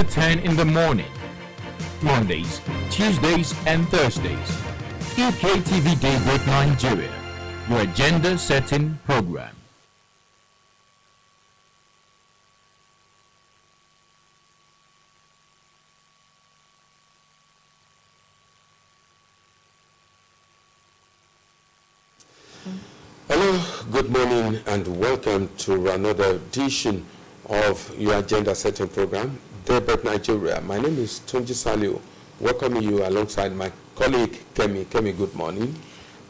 to 10 in the morning. Mondays, Tuesdays and Thursdays. EKTV Daybreak Nigeria, your agenda setting program. Hello, good morning and welcome to another edition of your agenda setting program, Daybreak Nigeria. My name is Tunji Salio, welcoming you alongside my colleague Kemi. Kemi, good morning.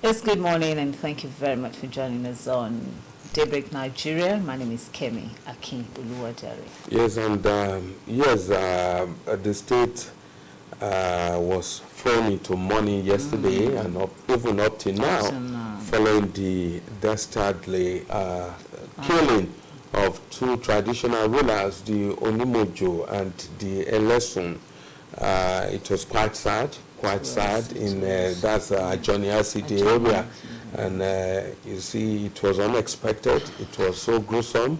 Yes, good morning and thank you very much for joining us on Daybreak Nigeria. My name is Kemi Akin Uluwajari. Yes, and the state was thrown into mourning yesterday and even up to now, following the dastardly killing of two traditional rulers, the Onimojo and the Elesun. It was quite sad in that's Johnny RCD area, and you see, it was unexpected. It was so gruesome.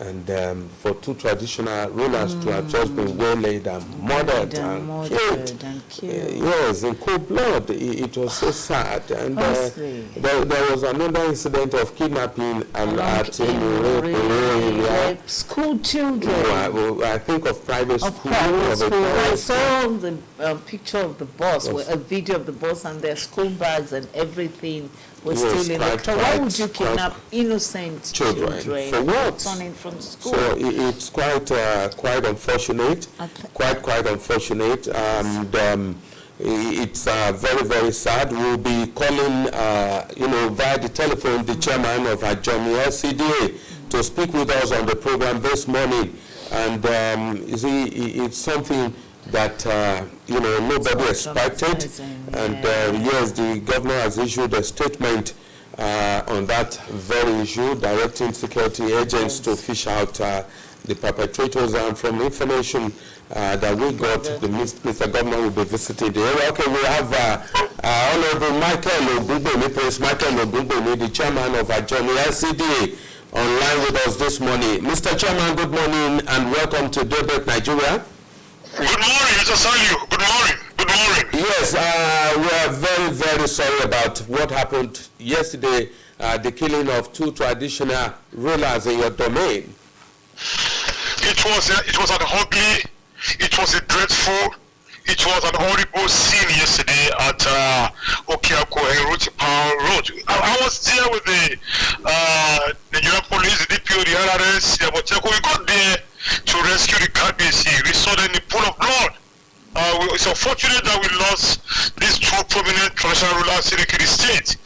And for two traditional rulers to have just been waylaid and murdered and killed. Yes, in cold blood. It was so sad. And there was another incident of kidnapping and school children. I think of private school. I saw the picture of the bus, a video of the bus and their school bags and everything was still in the car. Why would you kidnap innocent children? For what? Returning from school. So it's quite unfortunate. Quite unfortunate. It's very, very sad. We'll be calling, via the telephone, the chairman of Johnny LCDA to speak with us on the program this morning. And you see, it's something that nobody expected, and yes, the governor has issued a statement on that very issue, directing security agents to fish out the perpetrators. And from information that we got, the Mr. Governor will be visiting the area. Okay, we have Honorable Michael Ogungbemi, Prince Michael Ogungbemi, the chairman of Johnny LCDA, online with us this morning. Mr. Chairman, good morning and welcome to Daybreak Nigeria. Good morning, Mr. Salyu. Good morning. Good morning. Yes, we are very, very sorry about what happened yesterday, the killing of two traditional rulers in your domain. It was an ugly, it was a dreadful, it was an horrible scene yesterday at Okeako and Power Road. I was there with the Nigerian police, the DPO, the RRS, the Aboteko. We got there to rescue the KBC. We saw them in the pool of blood. It's unfortunate that we lost these two prominent traditional rulers in Ekiti state.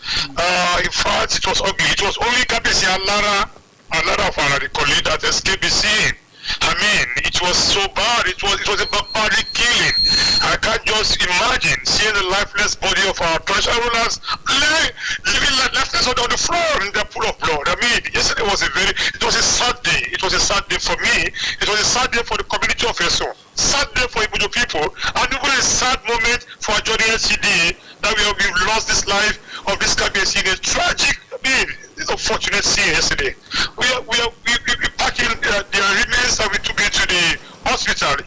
In fact, it was ugly. It was only KBC and Lara of our colleague that escaped the scene. I mean, it was so bad. It was a barbaric killing. I can't just imagine seeing the lifeless body of our traditional rulers living lifeless on the floor in the pool of blood. I mean, yesterday was it was a sad day. It was a sad day for me. It was a sad day for the community of Eso. Sad day for Ibudo people, and even a sad moment for Johnny LCD that we've lost this life of this KBC in a tragic, this unfortunate scene yesterday. We packing the remains that we took into the hospital,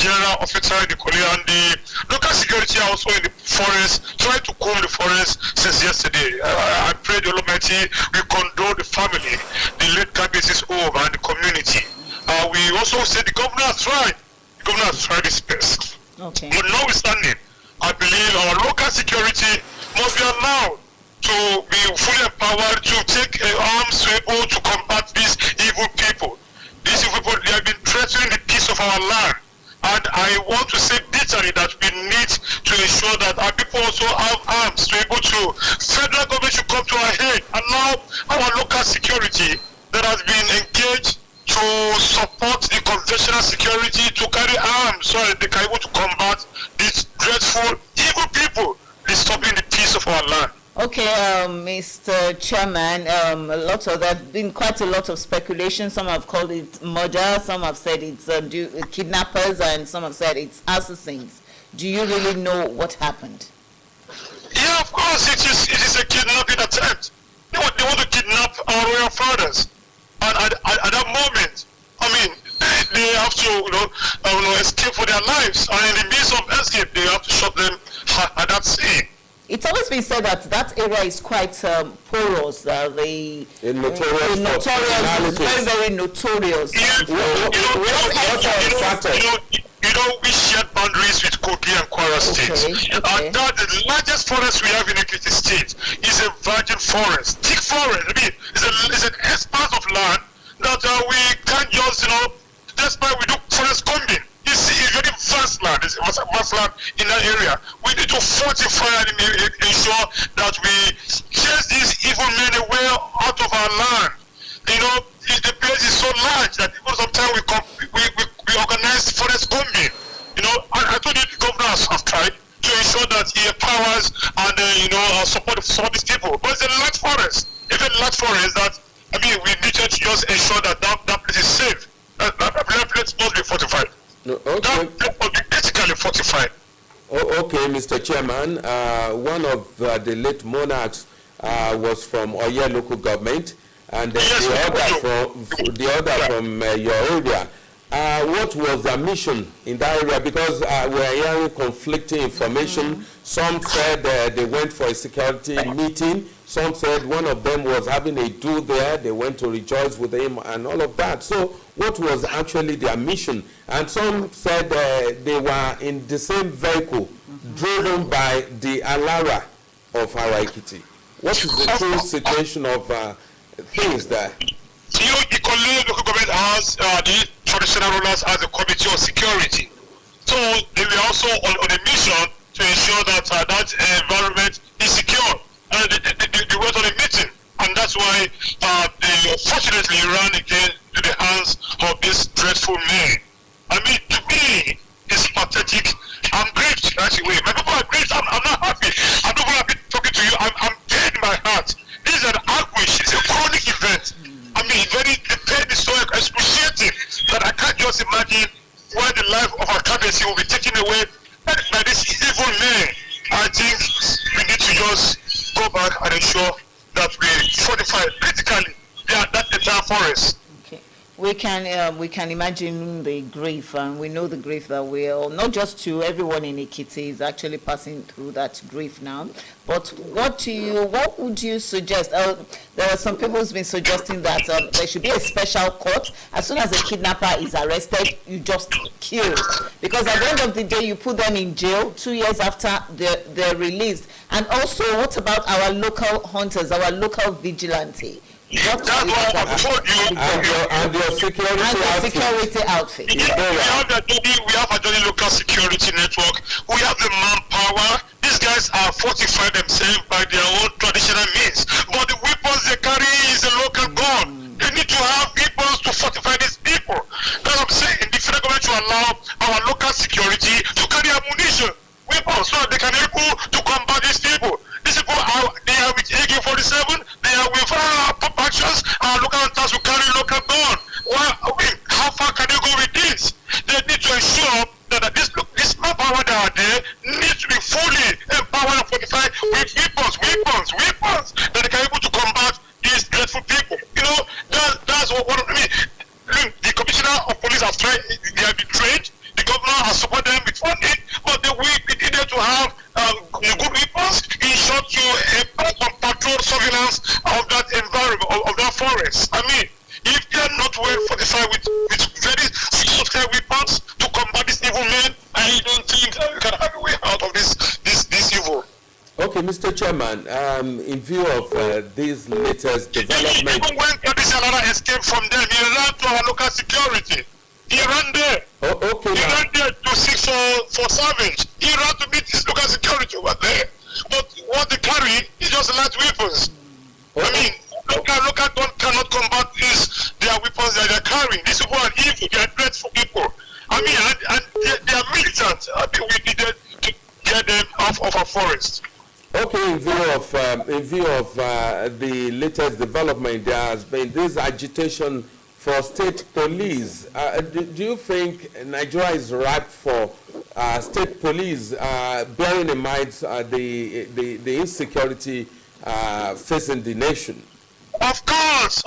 General Hospital, and the local security are also in the forest, trying to comb the forest since yesterday. I pray the Almighty will condole the family, the late KBC's home, and the community. We also say the governor has tried. The governor has tried his best. Okay. But notwithstanding, I believe our local security must be allowed to be fully empowered to take arms to able to combat these evil people. These evil people, they have been threatening the peace of our land. And I want to say bitterly that we need to ensure that our people also have arms to able to, federal government should come to our aid, allow our local security that has been engaged to support the conventional security to carry arms so that they can be able to combat these dreadful evil people disturbing the peace of our land. Okay, Mr. Chairman, there's been quite a lot of speculation. Some have called it murder, some have said it's kidnappers, and some have said it's assassins. Do you really know what happened? Yeah, of course, it is a kidnapping attempt. They want to kidnap our royal fathers. And at that moment, I mean, they have to, escape for their lives. And in the midst of escape, they have to shut them at that scene. It's always been said that that area is quite porous. Notorious, very, very notorious. We share boundaries with Kogi and Kwara states. Okay. The largest forest we have in Ekiti state is a virgin forest, thick forest. I mean, it's an expanse of land that we can't just, despite we do forest combing. You see, it's very vast land. It's a vast land in that area. We need to fortify and ensure that we chase these evil men away out of our land. The place is so large that even sometimes we organize forest combing. I told you the governors have tried to ensure that he empowers and support some of these people. But it's a large forest. It's a large forest that we need to just ensure that place is safe. That place must be fortified. Okay. That must be critically fortified. Okay, Mr. Chairman. One of the late monarchs was from Oye local government, and the other from your area. What was their mission in that area? Because we're hearing conflicting information. Some said they went for a security meeting. Some said one of them was having a do there. They went to rejoice with him and all of that. So what was actually their mission? And some said they were in the same vehicle driven by the Alara of Ekiti. What is the true situation of things there? The local government has the traditional rulers as a committee of security. So they were also on a mission to ensure that that environment is secure. They went on a meeting, and that's why they unfortunately ran again to the hands of this dreadful man. To me, it's pathetic. I'm grieved, actually. My people are grieved. I'm not happy. I'm not happy talking to you. I'm dead in my heart. This is an anguish. It's a chronic event. The pain is so excruciating that I can't just imagine why the life of our cabinet will be taken away by this evil man. I think we need to just go back and ensure that we fortify critically that entire forest. Okay. We can imagine the grief, and we know the grief that we all, not just to everyone in Ekiti, is actually passing through that grief now. But what would you suggest? There are some people who's been suggesting that there should be a special court. As soon as a kidnapper is arrested, you just kill. Because at the end of the day, you put them in jail 2 years after they're released. And also, what about our local hunters, our local vigilante? That's what I told you. And your security outfit. We have a Johnny local security network. We have the manpower. These guys are fortified themselves by their own traditional means. But the weapons they carry is a local gun. They need to have weapons to fortify these people. That's what I'm saying. The federal government should allow our local security to carry ammunition, weapons, so that they can able to combat these people. These people they are with AK-47, they are with pop actions, and local hunters will carry local gun. How far can they go with this? They need to ensure that this manpower that are there needs to be fully empowered and fortified with weapons that they can able to combat these dreadful people. That's what I mean. The commissioner of police has tried, they have been trained, the governor has supported them with funding, but we needed to have good weapons in short to patrol surveillance of that environment, of that forest. If they are not well fortified with very sophisticated weapons to combat this evil man, I don't think we can have a way out of this evil. Okay, Mr. Chairman, in view of these latest developments... Even when this another escaped from them, he ran to our local security. He ran there. Okay. He ran there to seek for salvage. He ran to meet his local security over there. But what they carry is just light weapons. Local gun cannot combat their weapons that they're carrying. These people are evil. They are dreadful people. And they are militant. We needed to get them off of our forest. Okay, in view of the latest development, there has been this agitation for state police. Do you think Nigeria is ripe for state police, bearing in mind the insecurity facing the nation? Of course.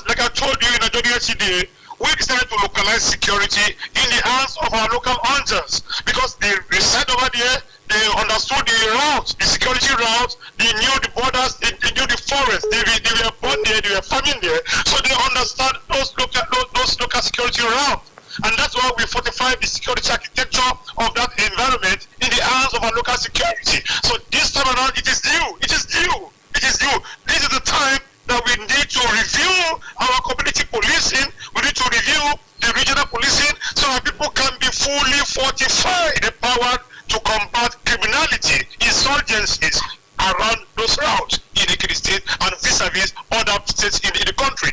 Like I told you in Nigeria today, we decided to localize security in the hands of our local hunters because they reside over there. They understood the route, the security route. They knew the borders. They knew the forest. They were born there. They were farming there, so they understand those local security routes. And that's why we fortify the security architecture of that environment in the hands of our local security. So this time around, it is due. It is due. It is due. This is the time that we need to review our community policing. We need to review the regional policing so our people can be fully fortified, empowered to combat criminality, insurgencies around those routes in Ekiti State and vis-a-vis other states in the country.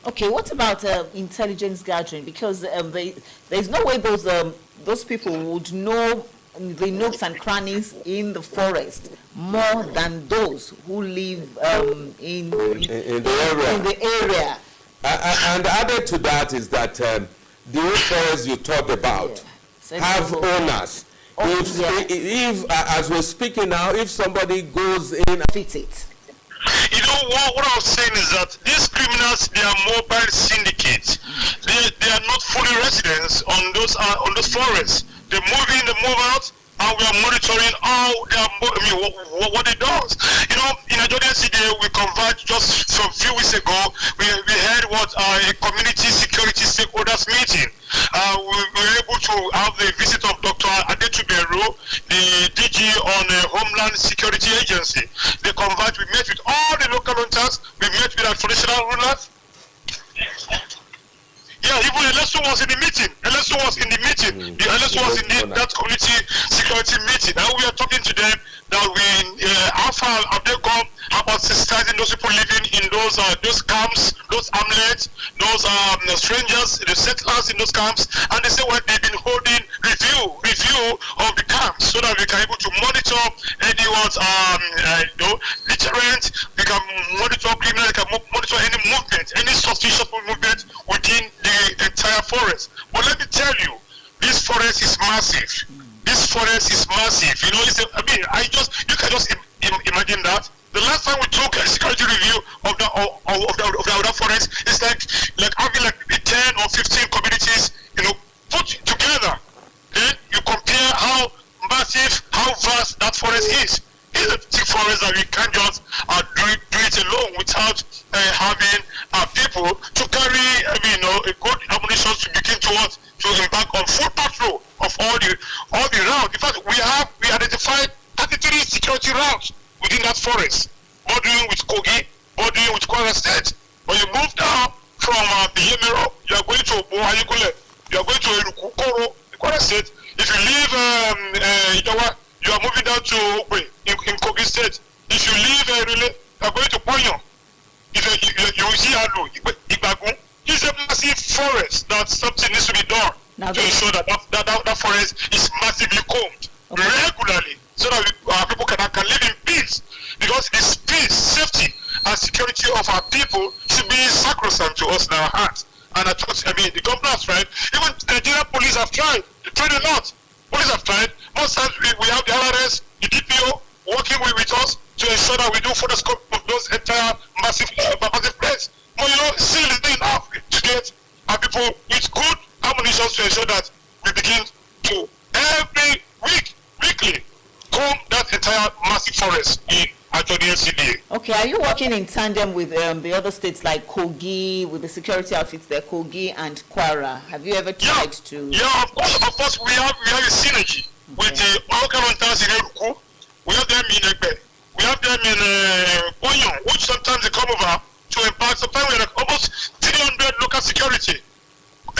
Okay, what about intelligence gathering? Because there's no way those people would know the nooks and crannies in the forest more than those who live in the area. And added to that is that the old forests you talked about have owners. If as we're speaking now, if somebody goes in and fit it. You know what I was saying is that these criminals, they are mobile syndicates. They are not fully residents on those forests. They move in, they move out, and we are monitoring how they are. What it does. You know, in Ajodi City, we converged just a few weeks ago. We had what a community security stakeholders meeting. We were able to have the visit of Dr. Adetuberu, the DG on the Homeland Security Agency. They converged. We met with all the local hunters. We met with our traditional rulers. Yeah, even LSO was in the meeting. LSO was in the meeting. The LSO was in that community security meeting. Now we are talking to them that how far have they gone about sensitizing those people living in those camps, those hamlets, those strangers, the settlers in those camps, and they say what they've been holding review of the camps so that we can able to monitor anyone's deterrent, we can monitor criminal, we can monitor any movement, any suspicious movement within the entire forest. But let me tell you, this forest is massive. This forest is massive. You know, you can just imagine that. The last time we took a security review of the forest, it's like having like 10 or 15 communities, put together. Then you compare how massive, how vast that forest is. It's a big forest that we can't just do it alone without having people to carry, a good ammunition to begin to embark on full patrol of all the routes. In fact, we identified 33 security routes within that forest, bordering with Kogi, bordering with Kwara State. When you move down from the Yemero, you are going to Bohayikule, you are going to Erukukoro, Kwara State. If you leave Idawa, you are moving down to Ogbe in Kogi State. If you leave Rile, you are going to Ponyo. If you see Adu, Igbagun, it's a massive forest that something needs to be done to ensure that forest is massively combed regularly so that our people can live in peace. Because this peace, safety, and security of our people should be sacrosanct to us in our hearts. And the government has tried. Even the Nigerian police have tried. They tried a lot. Police have tried. Most times we have the RRS, the DPO working with us to ensure that we do for the scope of those entire massive places. But still it's not enough to get our people with good ammunition to ensure that we begin to every weekly comb that entire massive forest in Ajodi NCDA. Okay, are you working in tandem with the other states like Kogi, with the security outfits there, Kogi and Kwara? Have you ever tried to? Yeah, of course, we have a synergy with the local hunters in Eruku. We have them in Egbe. We have them in Ponyo, which sometimes they come over to embark. Sometimes we have almost 300 local security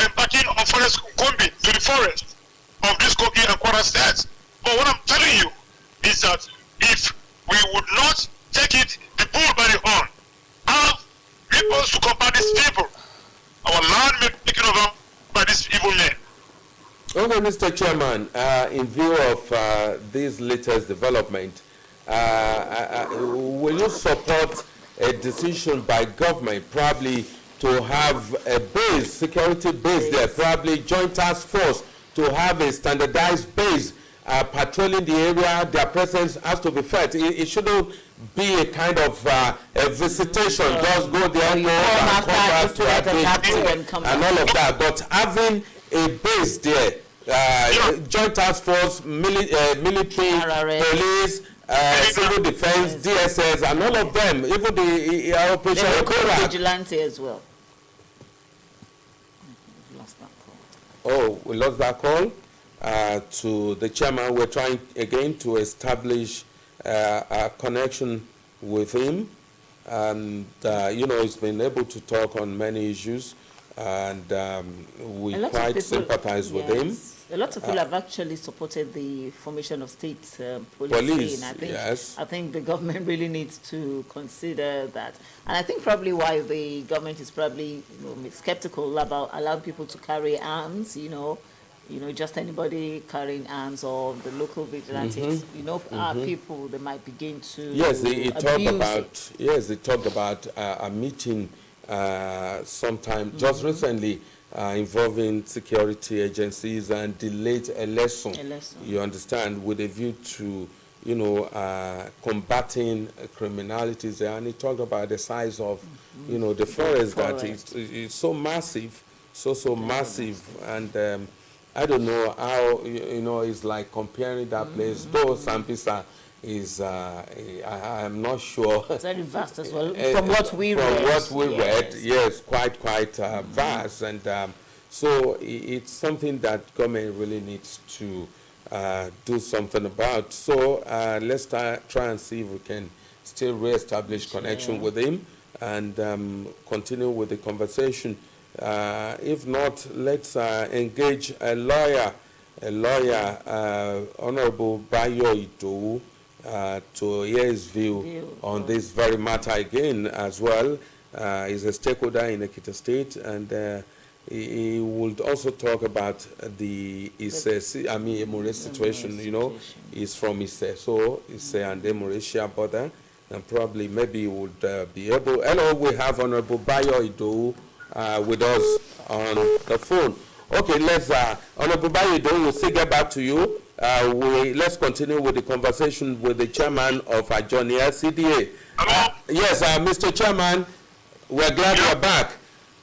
embarking on forest combing to the forest of this Kogi and Kwara states. But what I'm telling you is that if we would not take the bull by the horn, have people to combat these people, our land may be taken over by these evil men. Okay, Mr. Chairman, in view of this latest development, will you support a decision by government probably to have a base, security base there, probably joint task force to have a standardized base patrolling the area, their presence has to be felt. It shouldn't be a kind of a visitation, just go there, go and come back to and all of that. But having a base there, joint task force, military, police, civil defense, DSS, and all of them, even the operation vigilante as well. Oh, we lost that call to the chairman. We're trying again to establish a connection with him, and he's been able to talk on many issues, and we quite sympathize with him. A lot of people have actually supported the formation of state police. I think the government really needs to consider that. And I think probably why the government is probably skeptical about allowing people to carry arms, just anybody carrying arms or the local vigilantes, people, they might begin to they talked about a meeting sometime just recently involving security agencies and delayed election. You understand, with a view to combating criminalities, and he talked about the size of the forest that it's so massive, so massive, and I don't know how it's like comparing that place. Though Sambisa is I'm not sure. It's very vast as well. From what we read, yes, quite vast, and so it's something that government really needs to do something about. So let's try and see if we can still re-establish connection with him and continue with the conversation. If not, let's engage a lawyer, Honorable Bayo Ito, to hear his view on this very matter again as well. He's a stakeholder in Ekiti State, and he would also talk about the Emure situation. He's from Ise and Emure border, and probably maybe he would be able. Hello, we have Honorable Bayo Ito with us on the phone. Okay, let's Honorable Bayo Ito, we'll still get back to you. Let's continue with the conversation with the chairman of Ajoni LCDA. Yes, Mr. Chairman, we're glad you're back.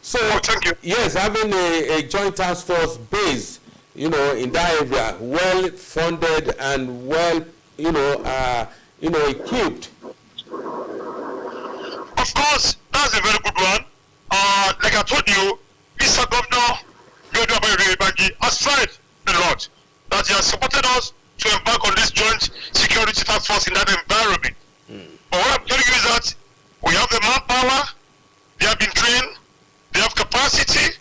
So, thank you. Yes, having a joint task force base, in that area, well funded and well, equipped. Of course, that's a very good one. Like I told you, Mr. Governor, has tried a lot. That he has supported us to embark on this joint security task force in that environment. But what I'm telling you is that we have the manpower, they have been trained, they have capacity,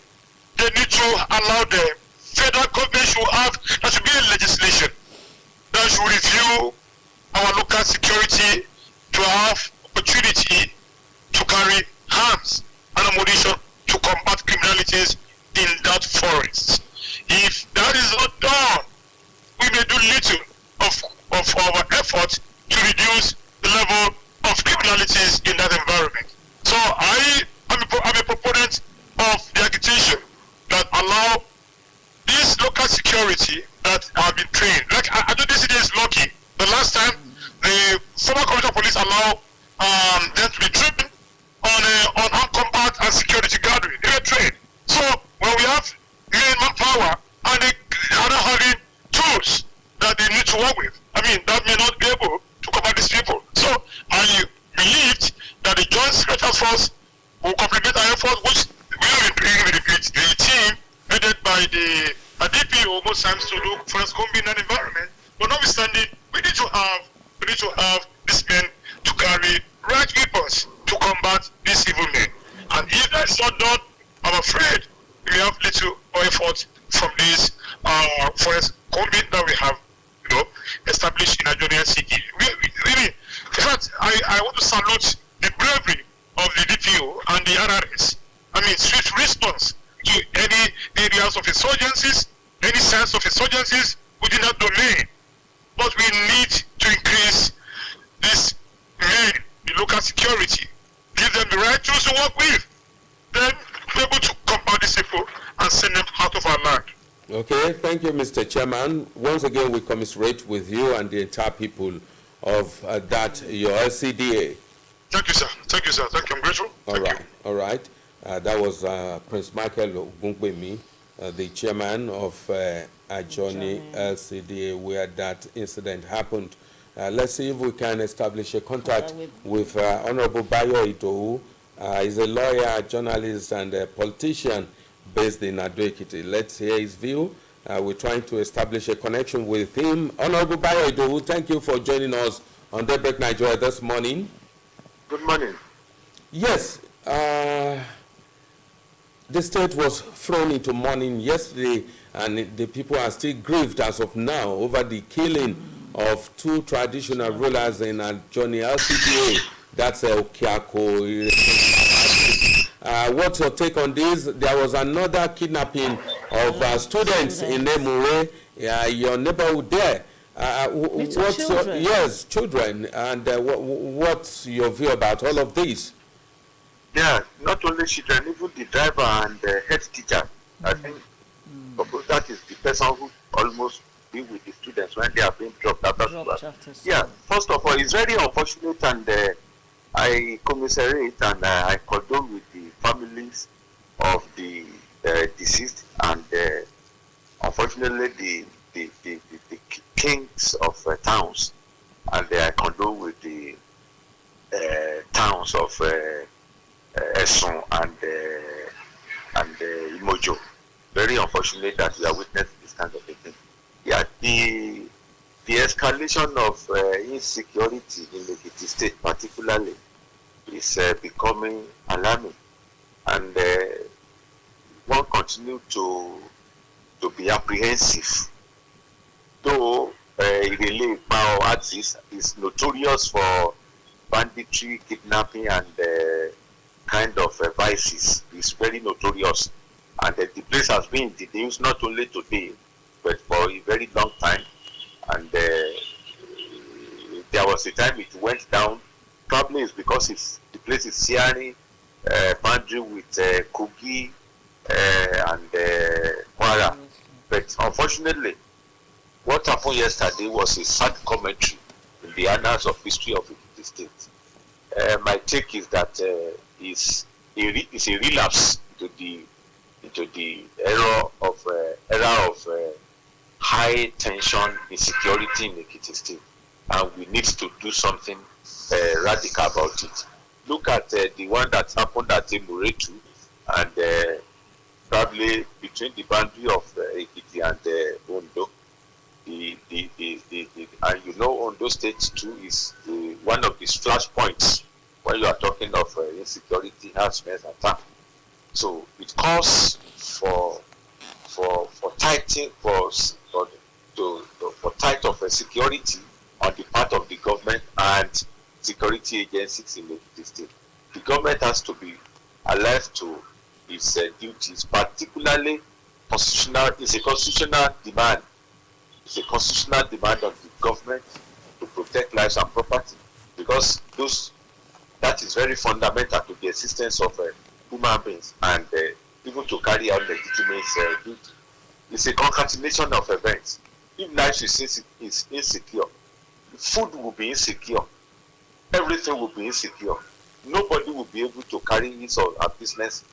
they need to allow the federal government there should be a legislation that should review our local security to have opportunity to carry arms and ammunition to combat criminalities in that forest. If that is not done, we may do little of our effort to reduce the level of criminalities in that environment. So I'm a proponent of the agitation that allow this local security that have been trained. Like I don't think it is lucky. The last time the former commissioner of police allow them to be trained on armed combat and security gathering. They were trained. So when we have manpower and they are not having tools that they need to work with, that may not be able to cover these people. So I believed that the Joint Security Task Force will complement our effort, which we have been doing with the team headed by the DPO most times to look for us in that environment. But notwithstanding, we need to have these men to carry right weapons to combat these evil men. And if that's not done, I'm afraid we have little effort from this forest combine that we have, established in Ajoni LCD. Really, in fact, I want to salute the bravery of the DPO and the RRS. Swift response to any areas of insurgencies, any signs of insurgencies within that domain. But we need to increase this men, the local security, give them the right tools to work with, then be able to combat these people and send them out of our land. Okay, thank you, Mr. Chairman. Once again, we commiserate with you and the entire people of your LCDA. Thank you, sir. Thank you, sir. Thank you. I'm grateful. All right. That was Prince Michael Ogungbemi, the chairman of Ajoni LCDA, where that incident happened. Let's see if we can establish a contact with Honorable Bayo Idowu. He's a lawyer, journalist, and a politician based in Ekiti. Let's hear his view. We're trying to establish a connection with him. Honorable Bayo Idowu, thank you for joining us on Daybreak Nigeria this morning. Good morning. Yes, the state was thrown into mourning yesterday, and the people are still grieved as of now over the killing of two traditional rulers in Ajoni LCDA. That's Okiako. What's your take on this? There was another kidnapping of students in Emure, your neighborhood there. Children. Yes, children. And what's your view about all of this? Yeah, not only children, even the driver and the head teacher. I think that is the person who almost be with the students when they are being dropped after school. Yeah, first of all, it's very unfortunate, and I commiserate and I condole with the families of the deceased, and unfortunately the kings of towns, and I condole with the towns of Eson and Imojo. Very unfortunate that we are witnessing this kind of a thing. Yeah, the escalation of insecurity in the Ekiti state particularly is becoming alarming, and one continue to be apprehensive. Though Irele Mao Axis is notorious for banditry, kidnapping, and kind of vices. It's very notorious, and the place has been in the news not only today but for a very long time. And there was a time it went down. Probably it's because the place is sharing boundary with Kogi and Kwara. But unfortunately, what happened yesterday was a sad commentary in the annals of history of the state. My take is that it's a relapse into the era of high tension insecurity in Ekiti state, and we need to do something radical about it. Look at the one that happened at Emuretu, and probably between the boundary of Ekiti and Ondo. And you know, Ondo State too is one of these flashpoints when you are talking of insecurity, harassment, attack. So it calls for tighten for tight of security on the part of the government and security agencies in the state. The government has to be alive to its duties, particularly constitutional. It's a constitutional demand. It's a constitutional demand of the government to protect lives and property, because that is very fundamental to the existence of human beings, and even to carry out legitimate duty. It's a concatenation of events. If life is insecure, food will be insecure, everything will be insecure. Nobody will be able to carry his or her business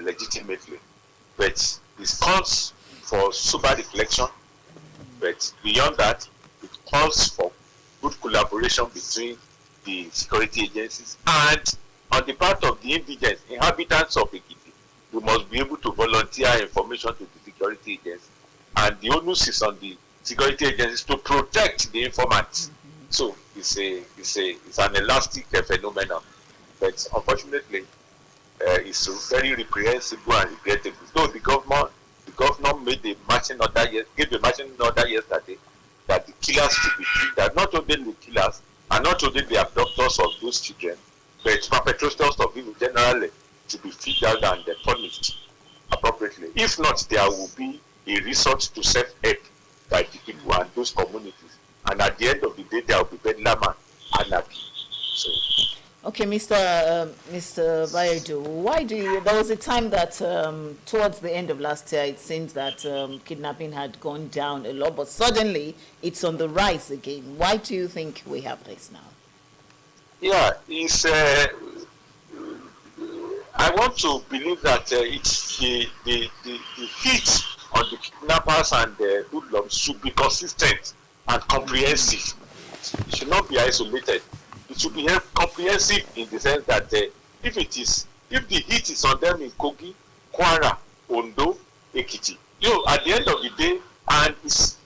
legitimately. But it calls for sober reflection. But beyond that, it calls for good collaboration between the security agencies, and on the part of the indigents, inhabitants of Ekiti, we must be able to volunteer information to the security agencies, and the onus is on the security agencies to protect the informants. So it's an elastic phenomenon, but unfortunately, it's very reprehensible and regrettable. Though the governor made a marching order, gave a marching order yesterday that the killers should be freed, that not only the killers and not only the abductors of those children, but perpetrators of evil generally to be figured out and punished appropriately. If not, there will be a resort to self-help by the people and those communities. And at the end of the day, there will be bedlam and anarchy. So, okay. Okay, Mr. Bayedu, why do you, there was a time that towards the end of last year, it seems that kidnapping had gone down a lot, but suddenly it's on the rise again. Why do you think we have this now? Yeah, it's, I want to believe that it's the hit on the kidnappers and the hoodlums should be consistent and comprehensive. It should not be isolated. It should be comprehensive in the sense that if the hit is on them in Kogi, Kwara, Ondo, Ekiti, at the end of the day, and it's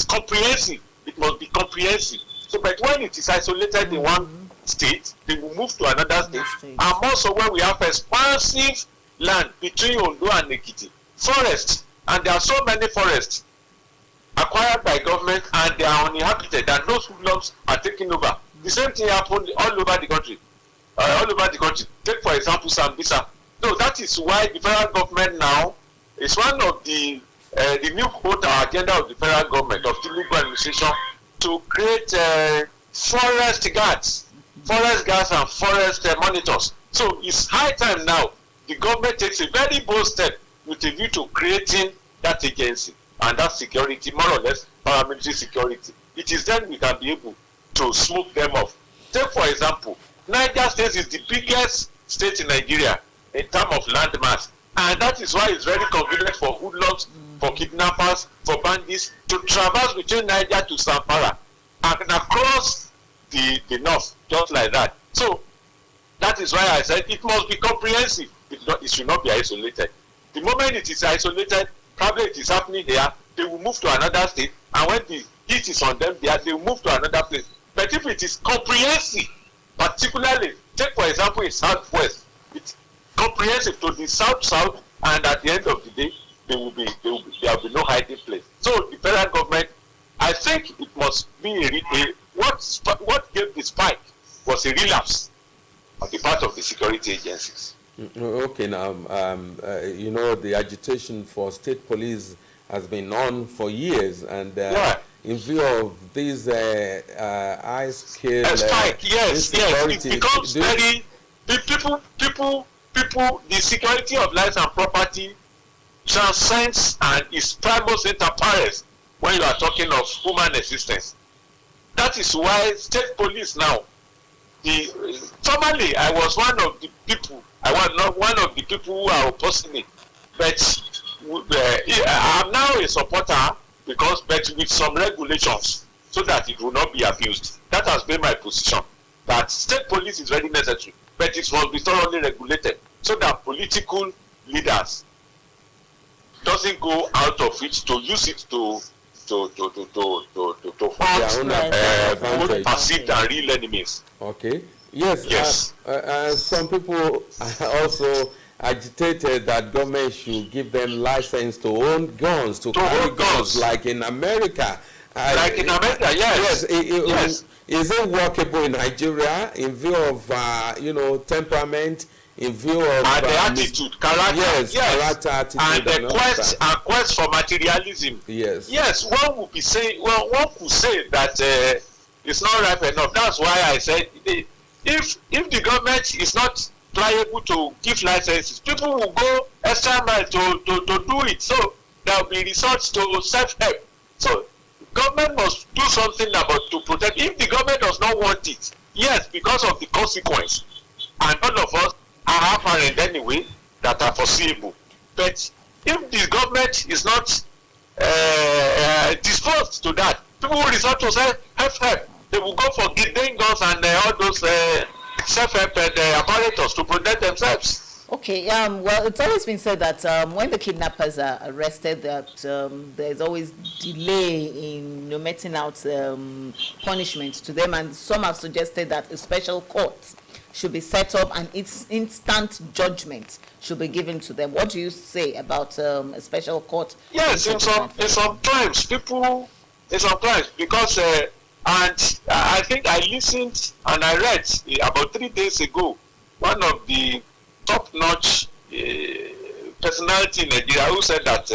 comprehensive. It must be comprehensive. So, but when it is isolated in one state, they will move to another state. And also when we have expansive land between Ondo and Ekiti, forests, and there are so many forests acquired by government and they are uninhabited, and those hoodlums are taking over. The same thing happened all over the country. Take for example Sambisa. So that is why the federal government now is one of the new quota agenda of the federal government of the legal administration to create forest guards and forest monitors. So it's high time now the government takes a very bold step with a view to creating that agency and that security, more or less paramilitary security. It is then we can be able to smooth them off. Take for example, Niger State is the biggest state in Nigeria in terms of land mass, and that is why it's very convenient for hoodlums, for kidnappers, for bandits to traverse between Niger to Zamfara and across the north, just like that. So that is why I said it must be comprehensive. It should not be isolated. The moment it is isolated, probably it is happening here, they will move to another state, and when the heat is on them there, they will move to another place. But if it is comprehensive, particularly, take for example in Southwest, it's comprehensive to the South, and at the end of the day, there will be no hiding place. So the federal government, I think it must be what gave the spike was a relapse on the part of the security agencies. Okay, now, the agitation for state police has been on for years, and in view of these high-scale spike, yes, it becomes people, the security of lives and property transcends and is primus inter pares when you are talking of human existence. That is why state police now, formerly I was one of the people, I was not one of the people who are opposing it, but I am now a supporter but with some regulations so that it will not be abused. That has been my position, that state police is very necessary, but it must be thoroughly regulated so that political leaders doesn't go out of it to use it to hurt both perceived and real enemies. Okay. Yes. Some people also agitated that government should give them license to own guns, to carry guns, like in America. Yes. Yes. Is it workable in Nigeria in view of temperament, in view of and the attitude, character, character, attitude, and the quest for materialism? Yes. One could say that it's not ripe enough. That's why I said if the government is not liable to give licenses, people will go extra mile to do it. So there will be resorts to self-help. So government must do something about to protect. If the government does not want it, yes, because of the consequence, and all of us are apparent anyway that are foreseeable. But if the government is not disposed to that, people will resort to self-help. They will go for getting guns and all those self-help apparatus to protect themselves. Okay, well, it's always been said that when the kidnappers are arrested, that there's always delay in meting out punishment to them, and some have suggested that a special court should be set up and its instant judgment should be given to them. What do you say about a special court? Yes, in some times, because and I think I listened and I read about 3 days ago, one of the top-notch personality in Nigeria who said that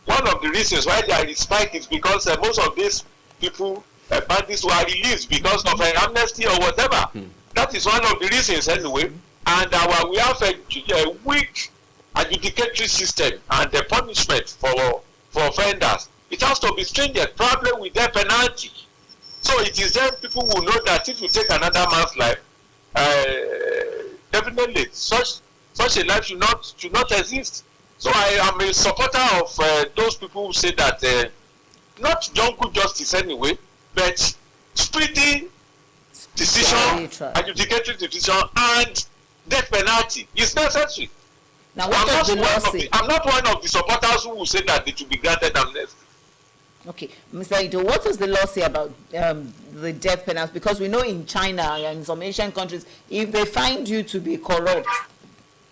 one of the reasons why there is spike is because most of these people, bandits, were released because of an amnesty or whatever. That is one of the reasons anyway. And we have a weak adjudicatory system and the punishment for offenders. It has to be stringent, probably with their penalty. So it is then people will know that if you take another man's life, definitely such a life should not exist. So I am a supporter of those people who say that not jungle justice anyway, but speedy decision, adjudicatory decision, and death penalty is necessary. Now, what does the law say? I'm not one of the supporters who will say that it should be granted amnesty. Okay, Mr. Ito, what does the law say about the death penalty? Because we know in China and in some Asian countries, if they find you to be corrupt,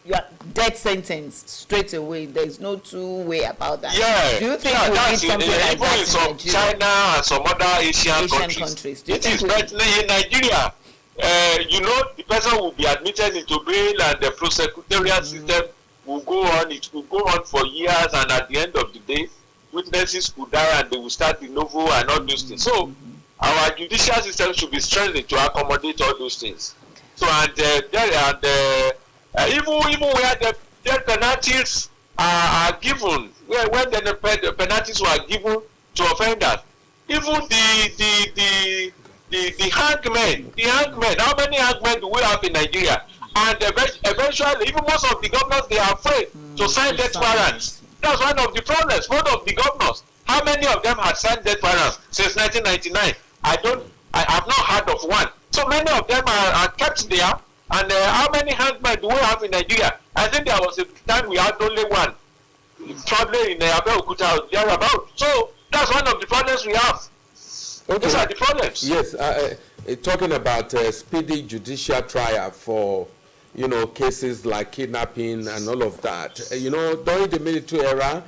you are death sentence straight away. There is no two-way about that. Yeah. Do you think we need something like that in some Nigeria? China and some other Asian countries. It is certainly in Nigeria. The person will be admitted into bail, and the prosecutorial system will go on. It will go on for years, and at the end of the day, witnesses could die, and they will start de novo and all those things. So our judicial system should be strengthened to accommodate all those things. So even where the death penalties are given, when the penalties were given to offenders, even the hangmen, how many hangmen do we have in Nigeria? And eventually, even most of the governors, they are afraid to sign death warrants. That's one of the problems. Most of the governors, how many of them had signed death warrants since 1999? I have not heard of one. So many of them are kept there. And how many hangmen do we have in Nigeria? I think there was a time we had only one, probably in Abeokuta or thereabout. So that's one of the problems we have. Okay. Those are the problems. Yes, talking about speedy judicial trial for cases like kidnapping and all of that. During the military era,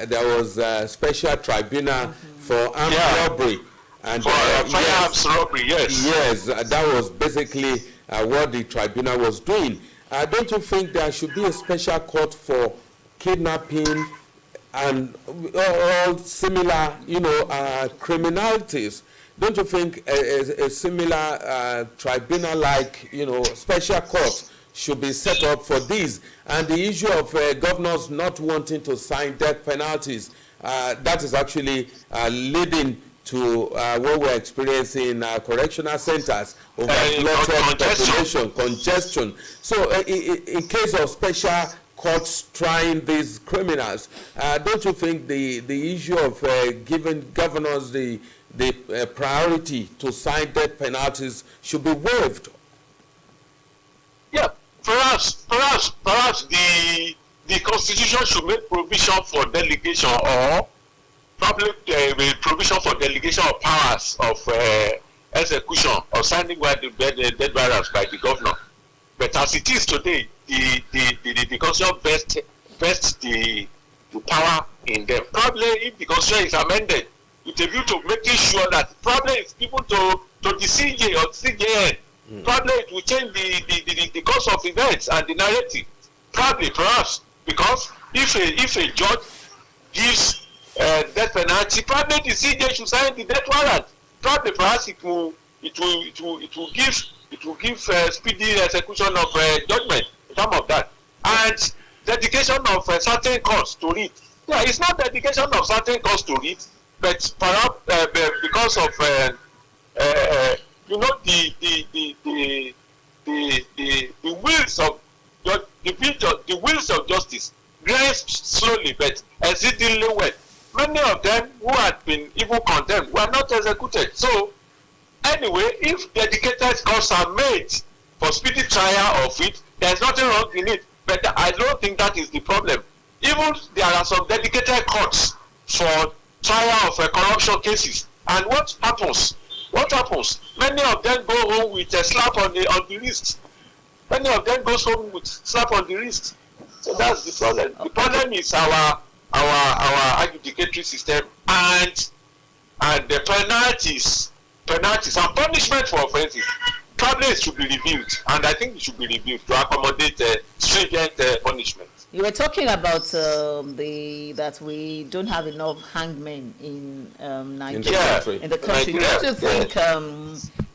there was a special tribunal for armed robbery. And for firearms robbery, yes. Yes, that was basically what the tribunal was doing. Don't you think there should be a special court for kidnapping and all similar, criminalities? Don't you think a similar tribunal-like, special court should be set up for these? And the issue of governors not wanting to sign death penalties, that is actually leading to what we're experiencing in correctional centers, overloaded population, congestion. So in case of special courts trying these criminals, don't you think the issue of giving governors the priority to sign death penalties should be waived? Yeah, perhaps the Constitution should make provision for delegation, or probably provision for delegation of powers of execution or signing the death warrants by the governor. But as it is today, the Constitution vests the power in them. Probably if the Constitution is amended with a view to making sure that probably it's given to the CJ or CJN, probably it will change the course of events and the narrative. Probably, perhaps, because if a judge gives death penalty, probably the CJ should sign the death warrant. Probably, perhaps it will give speedy execution of judgment, some of that, and dedication of certain courts to read. Yeah, it's not dedication of certain courts to read, but perhaps because of the wheels of justice grind slowly but exceedingly well. Many of them who had been even condemned were not executed. So anyway, if dedicated courts are made for speedy trial of it, there is nothing wrong in it. But I don't think that is the problem. Even there are some dedicated courts for trial of corruption cases. And what happens? Many of them go home with a slap on the wrist. Many of them go home with slap on the wrist. So that's the problem. The problem is our adjudicatory system and the penalties and punishment for offences. Probably it should be reviewed, and I think it should be reviewed to accommodate stringent punishment. You were talking about that we don't have enough hangmen in Nigeria, in the country. Don't you think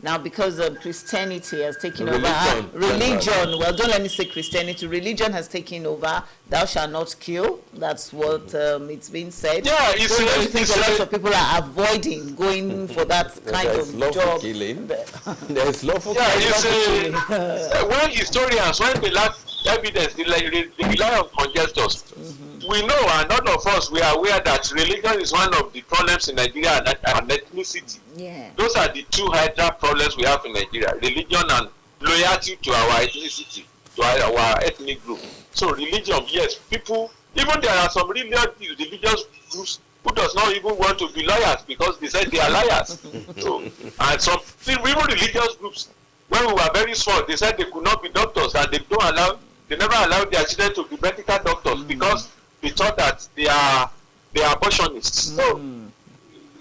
Now, because Christianity has taken Religion. over, religion, well, don't let me say Christianity, religion has taken over, thou shalt not kill, that's what it's been said. Yeah, it's so I it's think a lot of people are avoiding going for that kind There's of lawful job. killing. There's lawful yeah, killing. it's when historians, when they lack evidence, they rely on conjectures. We know, and none of us, we are aware that religion is one of the problems in Nigeria, and ethnicity. Yeah. Those are the two hydra problems we have in Nigeria: religion and loyalty to our ethnicity, to our ethnic group. So religion, yes, people, even there are some religious groups who does not even want to be lawyers because they said they are liars. So, and some even religious groups, when we were very small, they said they could not be doctors, and they never allowed their children to be medical doctors because they thought that they are abortionists. So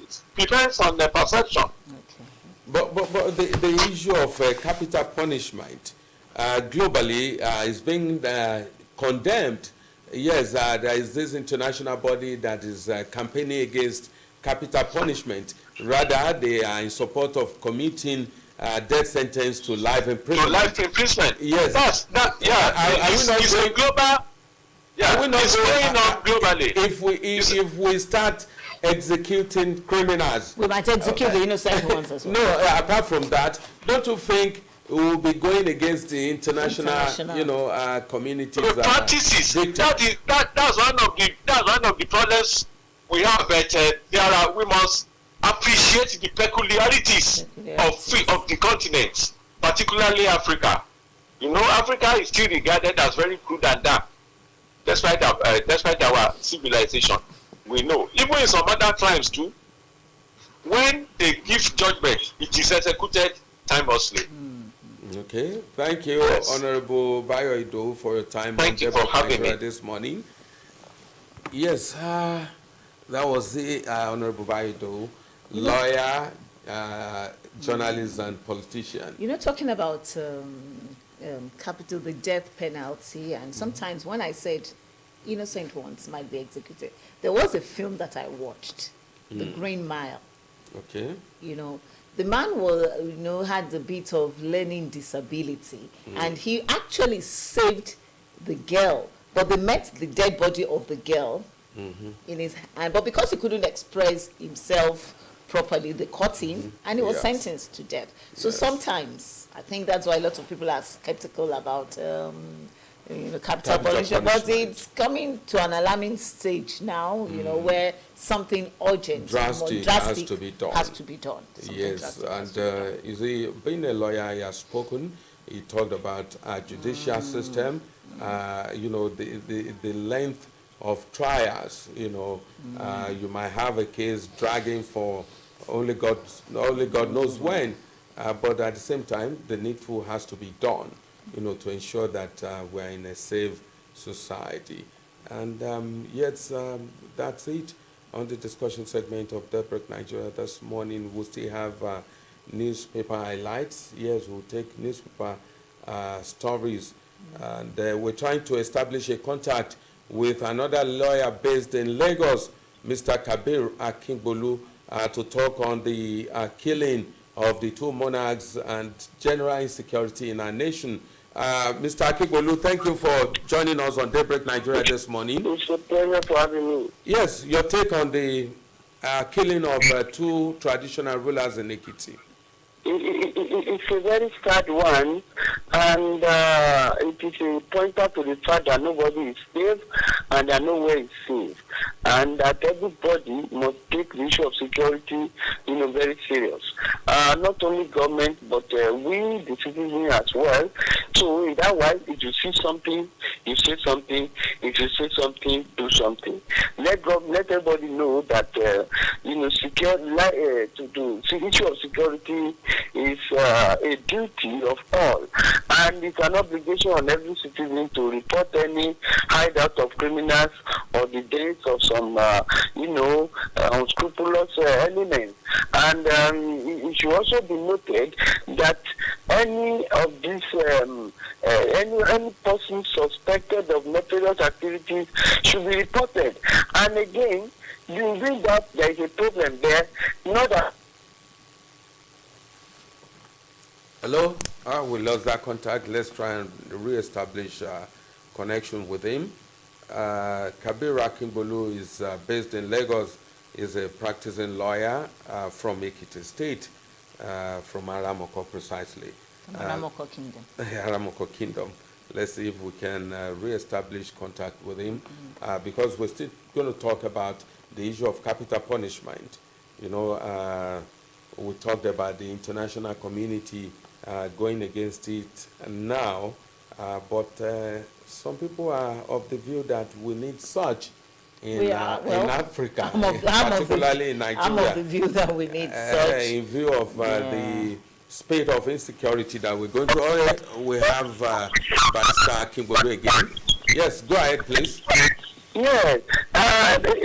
it depends on the perception. But the issue of capital punishment globally is being condemned. Yes, there is this international body that is campaigning against capital punishment. Rather, they are in support of commuting death sentence to life imprisonment. To life imprisonment. Yes. It's a global. Yeah, it's going on globally. If we start executing criminals, We might execute the innocent ones as well. no, apart from that, don't you think we will be going against the international. Communities? The practices. That's one of the problems we have. But we must appreciate the peculiarities of the continent, particularly Africa. Africa is still regarded as very crude and dark, despite our civilization. We know, even in some other tribes too, when they give judgment, it is executed timelessly. Okay, thank you, Yes. Honorable Bayo Ido, for your time. Thank you for having me this morning. Yes, that was the Honorable Bayo Ido, lawyer, journalist, and politician. Talking about capital, the death penalty, and sometimes when I said innocent ones might be executed, there was a film that I watched, The Green Mile. Okay. The man was, had a bit of learning disability, and he actually saved the girl, but they met the dead body of the girl in his hand. But because he couldn't express himself properly, they caught him, and he was sentenced to death. So sometimes, I think that's why a lot of people are skeptical about capital punishment, but it's coming to an alarming stage now, where something urgent, drastic has to be done. Yes, and you see, being a lawyer, he has spoken. He talked about our judicial system, the length of trials. You might have a case dragging for only God knows when, but at the same time, the needful has to be done, to ensure that we're in a safe society. And that's it on the discussion segment of Daybreak Nigeria this morning. We'll still have newspaper highlights. Yes, we'll take newspaper stories. And we're trying to establish a contact with another lawyer based in Lagos, Mr. Kabir Akingbolu, to talk on the killing of the two monarchs and general insecurity in our nation. Mr. Akingbolu, thank you for joining us on Daybreak Nigeria this morning. It's a pleasure for having me. Yes, your take on the killing of two traditional rulers in Ekiti. It's a very sad one, and it is a pointer to the fact that nobody is safe and that nowhere is safe, and that everybody must take the issue of security, very serious. Not only government, but we, the citizens as well. So in that way, if you see something, you say something. If you say something, do something. Let everybody know that the issue of security is a duty of all, and it's an obligation on every citizen to report any hideout of criminals or the deaths of some, unscrupulous elements. And it should also be noted that any of these, any person suspected of nefarious activities should be reported. And again, you read that there is a problem there, not that Hello? We lost that contact. Let's try and re-establish connection with him. Kabir Akimbolu is based in Lagos, is a practicing lawyer from Ekiti State, from Aramoko precisely. Aramoko Kingdom. Aramoko Kingdom. Let's see if we can re-establish contact with him, because we're still going to talk about the issue of capital punishment. You know, we talked about the international community going against it now, but some people are of the view that we need such in Africa, particularly in Nigeria. I'm of the view that we need such. In view of the spate of insecurity that we're going through. We have Barrister Akimbolu again. Yes, go ahead, please. Yes,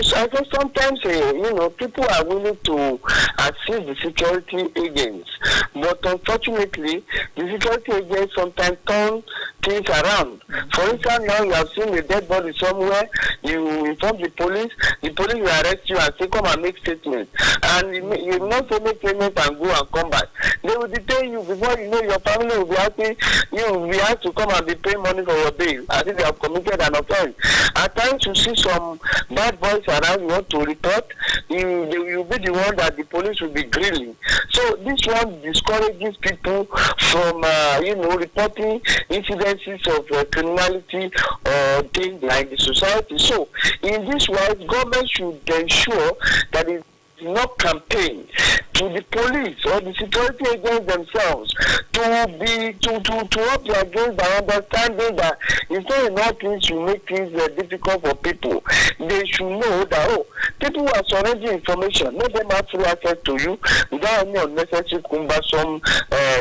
so I think sometimes, people are willing to assist the security agents, but unfortunately, the security agents sometimes turn things around. For instance, now you have seen a dead body somewhere, you inform the police will arrest you and say, come and make statements. And you not say make statements and go and come back. They will detain you before you know your family will be asking, you will be asked to come and be paying money for your bail as if they have committed an offense. At times you see some bad boys around, you want to report, you'll be the one that the police will be grilling. So this one discourages people from, reporting incidences of criminality or things like the society. So in this way, government should ensure that it not campaign to the police or the security agents themselves to up against the understanding that it's not enough things to make things difficult for people. They should know that people who are surrendering information, let them have free access to you without any unnecessary cumbersome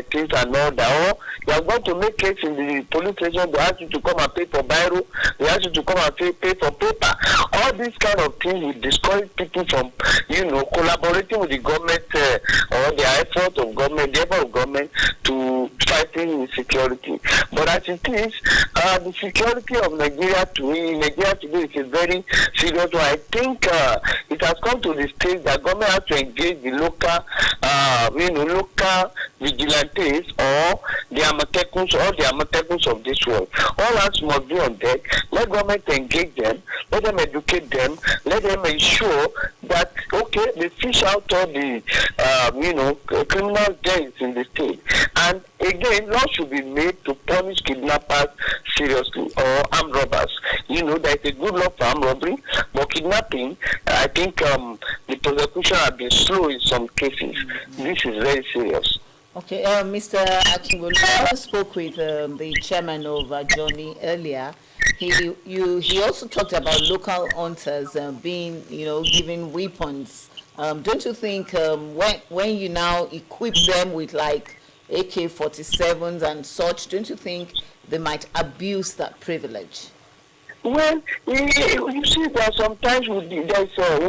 things and all that. Or you are going to make case in the police station, they ask you to come and pay for biro, they ask you to come and pay for paper. All these kind of things will discourage people from, collaborating with the government or the effort of government to fighting insecurity. But as it is, the security of Nigeria today is a very serious one. I think it has come to the stage that government has to engage the local vigilantes or the Amatekun of this world. All hands must be on deck. Let government engage them. Let them educate them. Let them ensure that they fish out all the criminal gangs in the state. And again, law should be made to punish kidnappers seriously or armed robbers. There is a good law for armed robbery, but kidnapping, I think the prosecution has been slow in some cases. This is very serious. Okay, Mr. Akimbolu, I spoke with the chairman of Johnny earlier. He also talked about local hunters being, given weapons. Don't you think when you now equip them with like AK-47s and such, don't you think they might abuse that privilege? Well, you see that sometimes we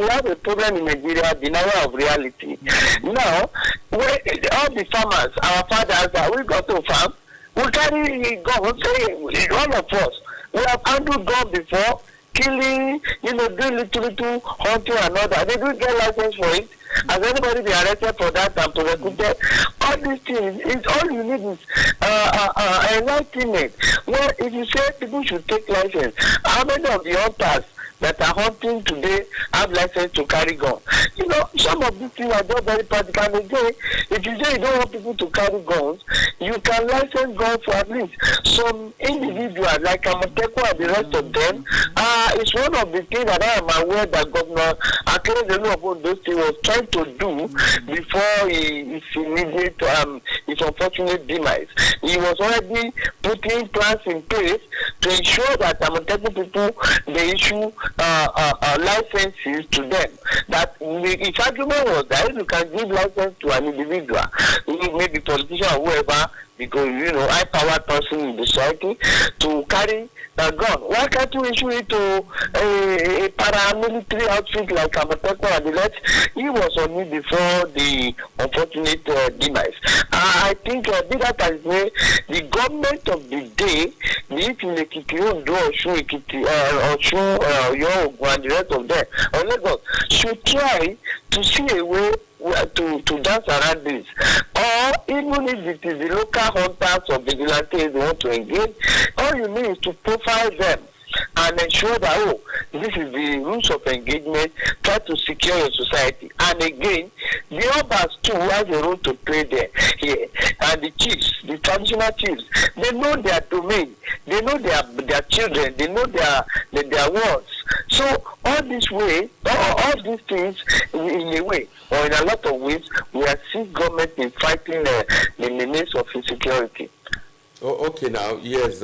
have a problem in Nigeria, denial of reality. Now, all the farmers, our fathers, we go to farm, we carry guns, all of us. We have handled guns before, killing, doing little hunting and all that. They don't get license for it. Has anybody been arrested for that and prosecuted? All these things, all you need is enlightenment. Well, if you say people should take license, how many of the hunters that are hunting today have license to carry gun? Some of these things are just very practical. And again, if you say you don't want people to carry guns, you can license guns for at least some individuals like Amatekun and the rest of them. It's one of the things that I am aware that Governor Akeredolu of Ondo State was trying to do before his immediate, his unfortunate demise. He was already putting plans in place to ensure that Amatekun people, they issue licenses to them. That his argument was that if you can give license to an individual, maybe politician or whoever, because high powered person in the society, to carry a gun, why can't you issue it to a paramilitary outfit like Amatekun and the rest? He was on it before the unfortunate demise. I think that as well, the government of the day, be it in Ekiti, Ondo, Ekiti, Osun, Yoruba, and the rest of them, or Lagos, should try to see a way to dance around this. Or even if it is the local hunters or vigilantes they want to engage, all you need is to profile them and ensure that, oh, this is the rules of engagement, try to secure your society. And again, the Obas too has a role to play there here. And the chiefs, the traditional chiefs, they know their domain, they know their children, they know their words. So all this way, all these things in a way, or in a lot of ways, we are seeing government in fighting the menace of insecurity. Oh, okay, now, yes,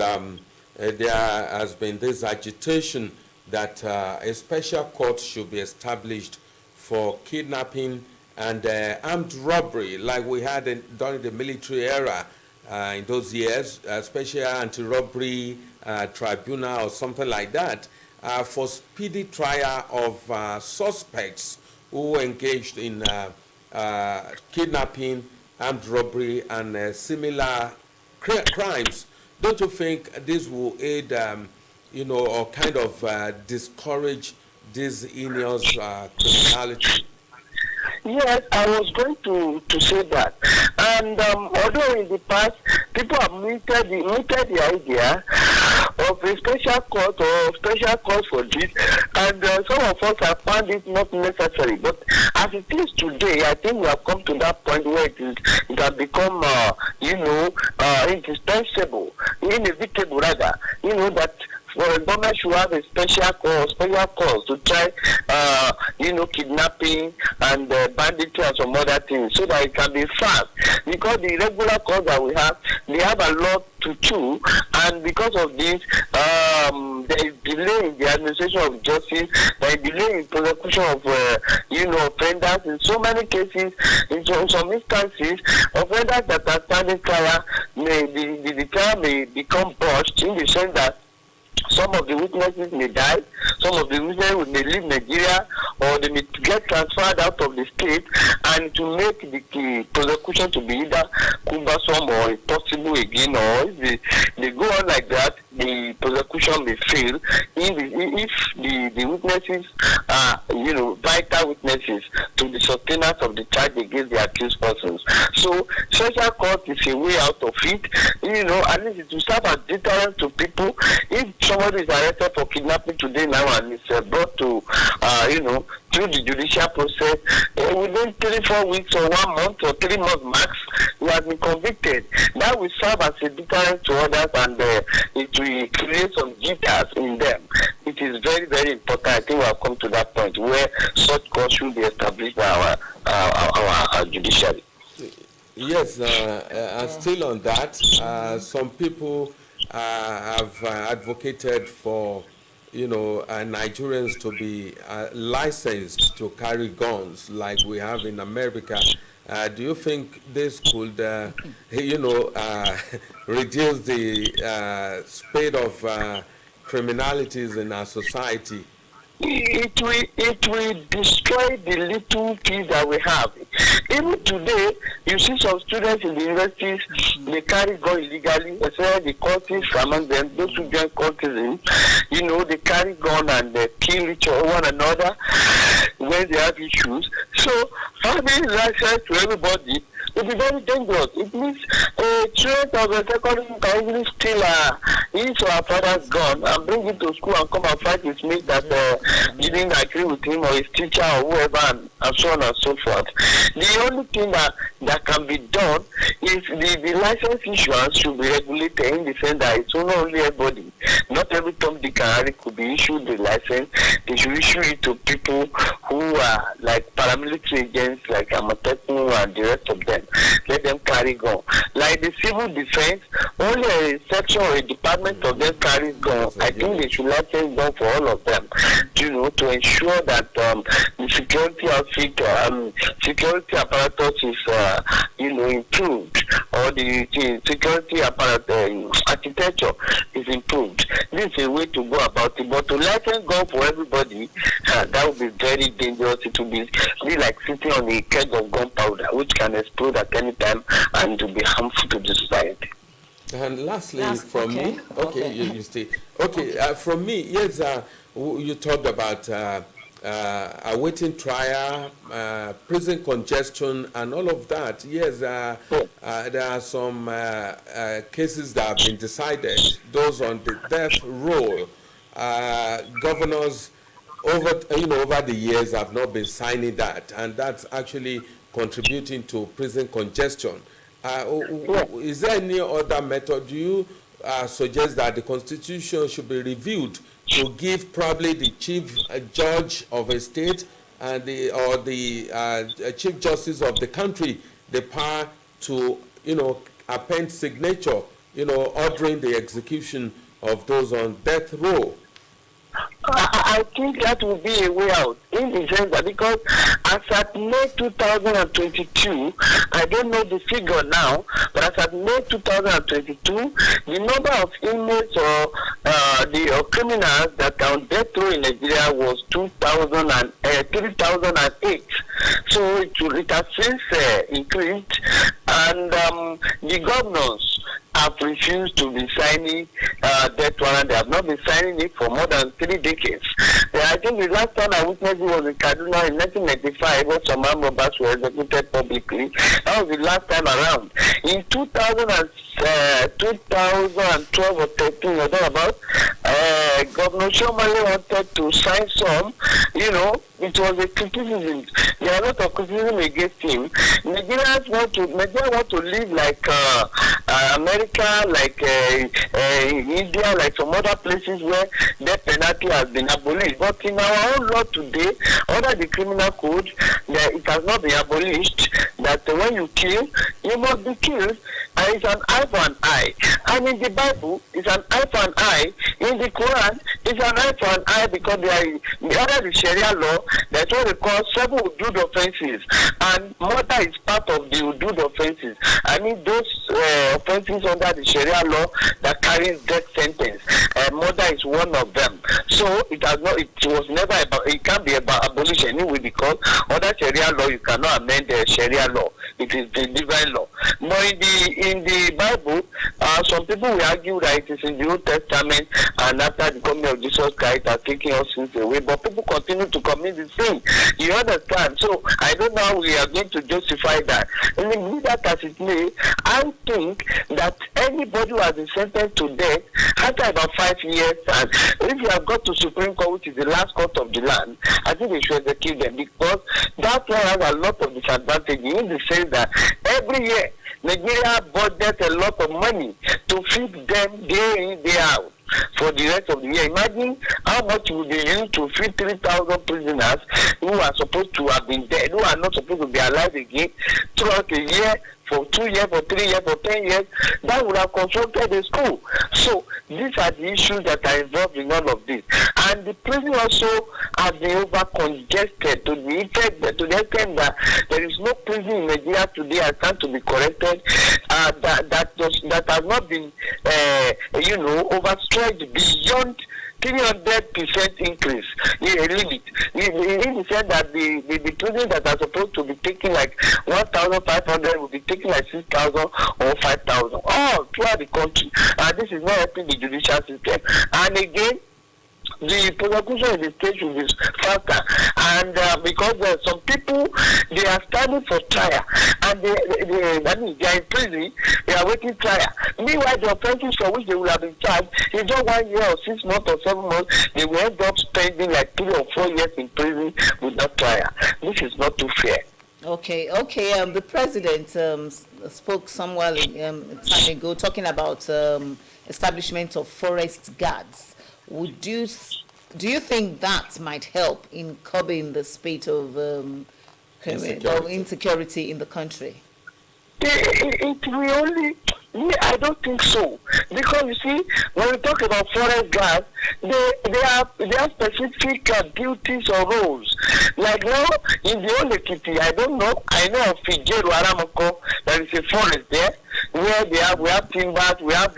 there has been this agitation that a special court should be established for kidnapping and armed robbery, like we had during the military era in those years, special anti-robbery tribunal or something like that, for speedy trial of suspects who engaged in kidnapping, armed robbery, and similar crimes. Don't you think this will aid, or kind of discourage this heinous criminality? Yes, I was going to say that. And although in the past, people have mooted the idea of a special court or special court for this, and some of us have found it not necessary. But as it is today, I think we have come to that point where it has become, indispensable, inevitable rather, that for a government should have a special cause to try, kidnapping and banditry and some other things, so that it can be fast. Because the regular calls that we have, they have a lot to chew, and because of this, there is delay in the administration of justice, there is delay in prosecution of, offenders. In so many cases, in some instances, offenders that are standing trial, the trial may become botched in the sense that some of the witnesses may die, some of the witnesses may leave Nigeria, or they may get transferred out of the state, and to make the prosecution to be either cumbersome or impossible again, or if they go on like that, the prosecution may fail if the witnesses are, vital witnesses to the sustenance of the charge against the accused persons. So, special court is a way out of it, at least it will serve as deterrent to people. If somebody is arrested for kidnapping today now and is brought to, through the judicial process, within 3-4 weeks or 1 month or 3 months max, he has been convicted. That will serve as a deterrent to others, and it will create some jitters in them. It is very, very important. I think we have come to that point where such courts should be established by our judiciary. Yes, and still on that, some people have advocated for, Nigerians to be licensed to carry guns like we have in America. Do you think this could, reduce the spate of criminalities in our society? It will destroy the little things that we have. Even today, you see some students in the universities, they carry gun illegally, especially the cultists among them, those who join cultism, they carry gun and they kill one another when they have issues. So having license to everybody will be very dangerous. It means a student of a secondary can easily steal his or her father's gun and bring it to school and come and fight his mate that didn't agree with him, or his teacher or whoever, and so on and so forth. The only thing that can be done is the license issuance should be regulated in the sense that it's not only everybody. Not every Tom, Dick, and Harry could be issued the license. They should issue it to people who are like paramilitary agents, like Amateku and the rest of them. Let them carry gun. Like the civil defense, only a section or a department of them carries gun. I think they should license gun for all of them, to ensure that the security outfit, security apparatus is, improved, or the security apparatus architecture is improved. This is a way to go about it. But to license gun for everybody, that would be very dangerous. It would be like sitting on a keg of gunpowder, which can explode at any time and to be harmful to the society. And lastly, from me, you stay. Okay, from me, yes, you talked about awaiting trial, prison congestion, and all of that. Yes, there are some cases that have been decided. Those on the death row, governors over the years have not been signing that, and that's actually contributing to prison congestion. Is there any other method? Do you suggest that the Constitution should be reviewed to give probably the chief judge of a state and the chief justice of the country the power to append signature, ordering the execution of those on death row? I think that will be a way out in the sense that because as at May 2022, I don't know the figure now, but as at May 2022, the number of inmates or the criminals that are on death row in Nigeria was 3,008. So it has since increased, and the governors have refused to be signing death warrant. They have not been signing it for more than 3 decades. I think the last time I witnessed it was in Kaduna in 1995 when some armed robbers were executed publicly. That was the last time around. In 2012 or 13 or thereabout, Governor Shomale wanted to sign some, it was a criticism. There are a lot of criticism against him. Nigeria want to live like America, like India, like some other places where death penalty has been abolished. But in our own law today, under the criminal code, it has not been abolished. That when you kill, you must be killed. And it's an eye for an eye. And in the Bible, it's an eye for an eye. In the Quran, it's an eye for an eye because under the Sharia law, that's what they call 7 hudud offenses. And murder is part of the hudud offenses. I mean, those offenses under the Sharia law that carries death sentence. Murder is one of them. So it was never about, it can't be about abolition anyway because under Sharia law, you cannot amend the Sharia law. It is the divine law. But in the Bible, some people will argue that it is in the Old Testament and after the coming of Jesus Christ has taken us sins away. But people continue to commit the sin. You understand? So I don't know how we are going to justify that. And be that as it may, I think that anybody who has been sentenced to death after about 5 years, and if you have got to Supreme Court, which is the last court of the land, I think they should execute them because that one has a lot of disadvantages in the sense that every year Nigeria budgets a lot of money to feed them day in, day out for the rest of the year. Imagine how much would be used to feed 3,000 prisoners who are supposed to have been dead, who are not supposed to be alive again throughout a year, for 2 years, for 3 years, for 10 years. That would have constructed a school. So these are the issues that are involved in all of this. And the prison also has been over congested to the extent that there is no prison in Nigeria today, I stand to be corrected, that has not been overstretched beyond 300% increase in limit. He said that the prisons that are supposed to be taking like 1,500 will be taking like 6,000 or 5,000 all throughout the country. And this is not helping the judicial system. And again, the prosecution in the state should be faster, and because some people they are standing for trial and they are in prison, they are waiting trial. Meanwhile, the offences for which they will have been charged is just 1 year or 6 months or 7 months. They will end up spending like 3 or 4 years in prison without trial. This is not too fair. Okay. The president spoke somewhere time ago talking about establishment of forest guards. Do you think that might help in curbing the spate of insecurity in the country? It will only. I don't think so, because you see, when we talk about forest guards, they have specific duties or roles. Like now in the old Ekiti, I don't know. I know of Fijero Aramoko, there is a forest there. where we have timbers, we have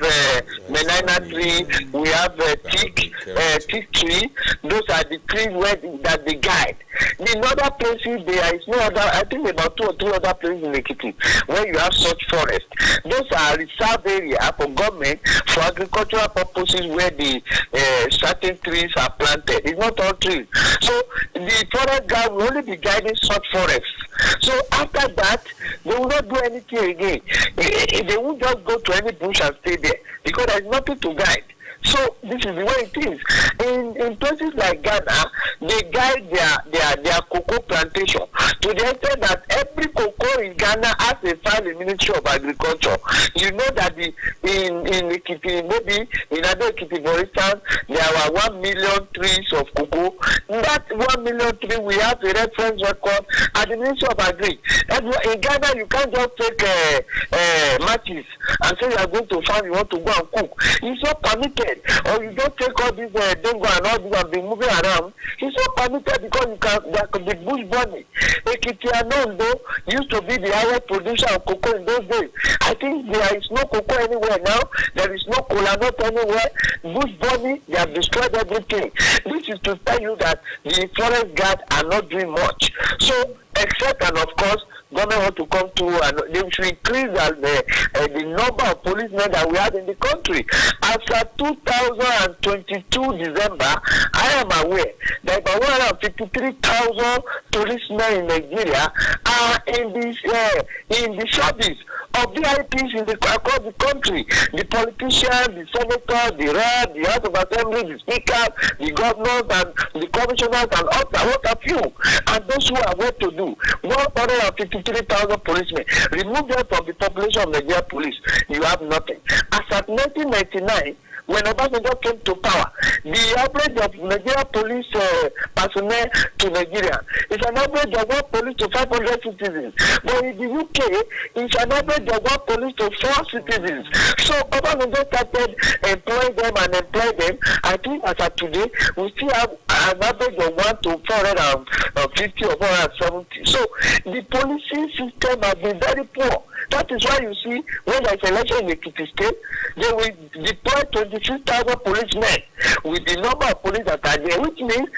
banana tree, we have teak tree. Those are the trees that they guide. In other places, there is no other. I think about 2 or 3 other places in Ekiti where you have such forest. Those are reserved area for government for agricultural purposes where the certain trees are planted. It's not all trees. So the forest guard will only be guiding such forests. So after that, they will not do anything again. They won't just go to any bush and stay there because there is nothing to guide. So this is the way it is. In places like Ghana, they guide their cocoa plantation to the extent that every cocoa in Ghana has a file in Ministry of Agriculture. You know that in Ekiti, maybe in other Ekiti, for instance, there are 1 million trees of cocoa. That 1 million tree, we have a reference record at the Ministry of Agri. In Ghana, you can't just take matches and say you are going to farm, you want to go and cook. It's not permitted. Or you don't take all these dengue and all these and be moving around. It's not permitted because there could be bush burning. Ekiti and Ondo used to be the highest producer of cocoa in those days. I think there is no cocoa anywhere now. There is no cola nut anywhere. Bush burning, they have destroyed everything. This is to tell you that the forest guards are not doing much. So, except and of course, government want to come to and they should increase the number of policemen that we have in the country. As of 2022 December, I am aware that about 153,000 policemen in Nigeria are in the service of VIPs across the country. The politicians, the senators, the rep, the House of Assembly, the speakers, the governors, and the commissioners, and what have you. And those who are well to do, 153,000 policemen. Remove them from the population of Nigeria police, you have nothing. As at 1999, when Obasanjo came to power, the average of Nigeria police personnel to Nigeria is an average of 1 police to 500 citizens. But in the UK, it's an average of 1 police to 4 citizens. So Obasanjo started employing them and employing them. I think as of today, we still have an average of 1 to 450 or 470. So the policing system has been very poor. That is why you see when there is election in Ekiti State, they will deploy 26,000 policemen with the number of police that are there, which means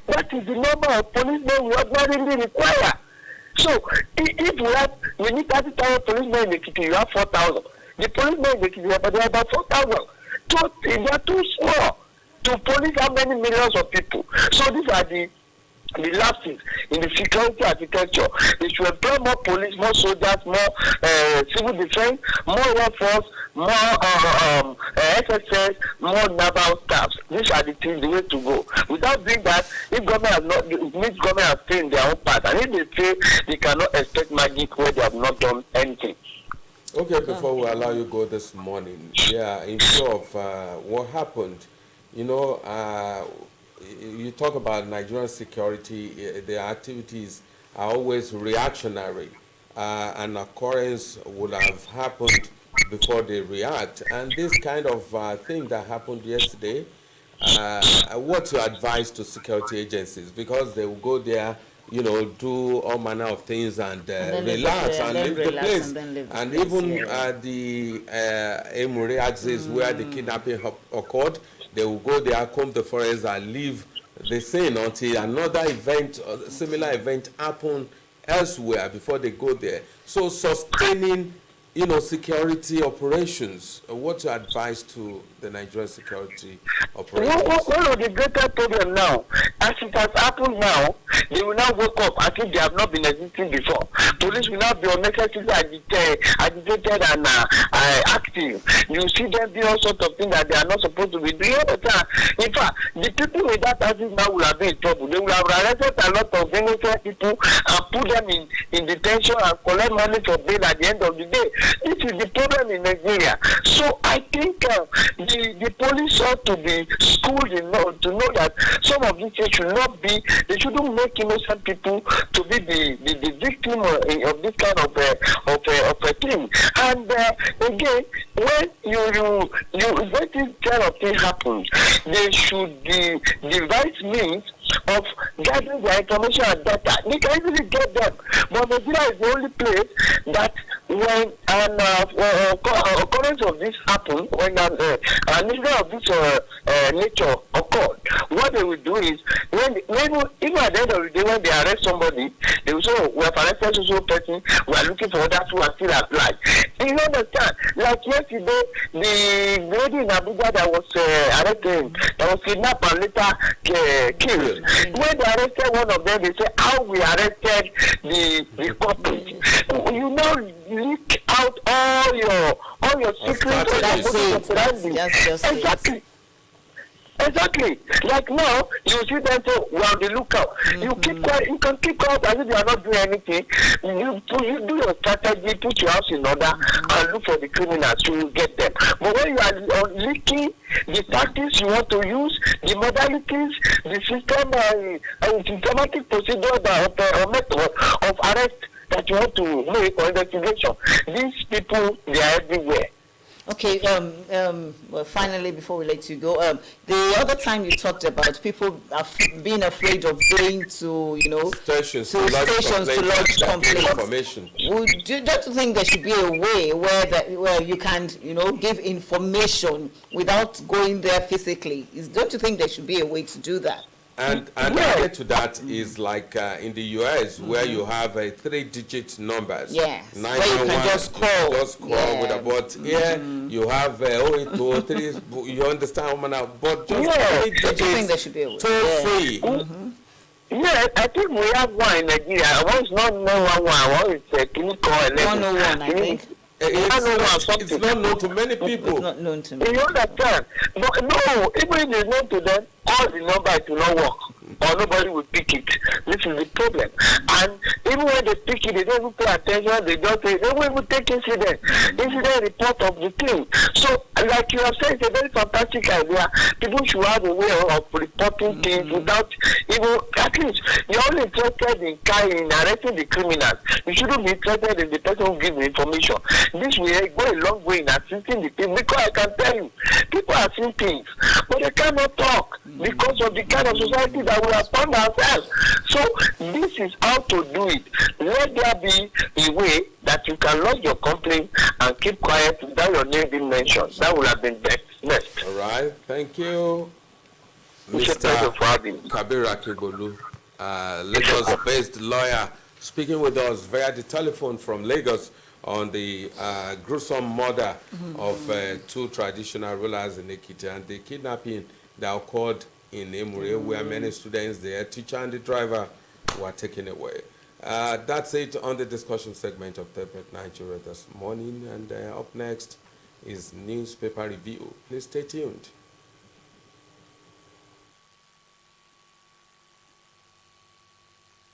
that is the number of policemen we ordinarily require. So if we need 30,000 policemen in Ekiti, you have 4,000. The policemen in Ekiti, they are about 4,000. So they are too small to police how many millions of people. So these are the lapses in the security architecture. They should employ more police, more soldiers, more civil defense, more air force, more SSS, more naval staffs. These are the things, the way to go. Without doing that, if government has not, it means government has failed in their own part. And if they fail, they cannot expect magic where they have not done anything. Okay, before we allow you go this morning, in view of what happened, you talk about Nigerian security, their activities are always reactionary. An occurrence would have happened before they react. And this kind of thing that happened yesterday, what's your advice to security agencies? Because they will go there, do all manner of things and relax and leave the place. And even the Emure axis where the kidnapping occurred, they will go there, comb the forest and leave the scene until another event, similar event happen elsewhere before they go there. So sustaining, security operations, what's your advice to the Nigerian security operations? One of the greatest problems now, as it has happened now, they will now wake up as if they have not been existing before. Police will now be unnecessarily agitated and active. You see them do all sorts of things that they are not supposed to be doing. In fact, the people with that attitude now will have been in trouble. They will have arrested a lot of innocent people and put them in detention and collect money for bail at the end of the day. This is the problem in Nigeria. So I think the police ought to be schooled enough to know that some of these things should not be, they shouldn't make innocent people to be the victim of this kind of a thing. And again, when this kind of thing happens, they should devise means of gathering their information and data. They can easily get them. But Nigeria is the only place that when an occurrence of this happened, when an incident of this nature occurred, what they will do is, even at the end of the day, when they arrest somebody, they will say, oh, we have arrested so person, we are looking for others who are still alive. You understand? Like yesterday, the lady in Abuja that was arrested, that was kidnapped and later killed. When they arrested one of them, they say, how we arrested the culprit. You know, leak out all your secrets. Exactly. Exactly. Like now, you see them say, well, they look out. You keep quiet. You can keep quiet as if you are not doing anything. You do your strategy, put your house in order, and look for the criminals. You will get them. But when you are leaking the tactics you want to use, the modalities, the system, systematic procedure or method of arrest that you want to make or investigation, these people, they are everywhere. Okay, well, finally, before we let you go, the other time you talked about people being afraid of going to, stations to lodge complaints. Don't you think there should be a way where you can, give information without going there physically? Don't you think there should be a way to do that? And added to that is like in the US where you have 3-digit numbers. Yes. 911. Where you can just call. With about here you have 0803. You understand, woman? But just 3 digits. I think there should be a way. Toll free. Yeah, I think we have one in Nigeria. One is not 911. One is clinical 101, I think. It's not known to many people. It's not known to me. You understand? But no, even if it's known to them, all the numbers will not work. Or nobody will pick it. This is the problem. And even when they pick it, they don't even pay attention. They won't even take incident report of the thing. So, like you have said, it's a very fantastic idea. People should have a way of reporting things without even, at least, you're only interested in arresting the criminals. You shouldn't be interested in the person who gives the information. This will go a long way in assisting the people. Because I can tell you, people are seeing things, but they cannot talk because of the kind of society that we have found ourselves. So this is how to do it. Let there be a way that you can lodge your complaint and keep quiet without your name being mentioned. That would have been best. Next. All right. Thank you, Mr. Kabir Akibolu, Lagos-based lawyer, speaking with us via the telephone from Lagos on the gruesome murder of 2 traditional rulers in Ekiti and the kidnapping that occurred in Emure, where many students, their teacher and the driver were taken away. That's it on the discussion segment of Daybreak Nigeria this morning. And up next is newspaper review. Please stay tuned.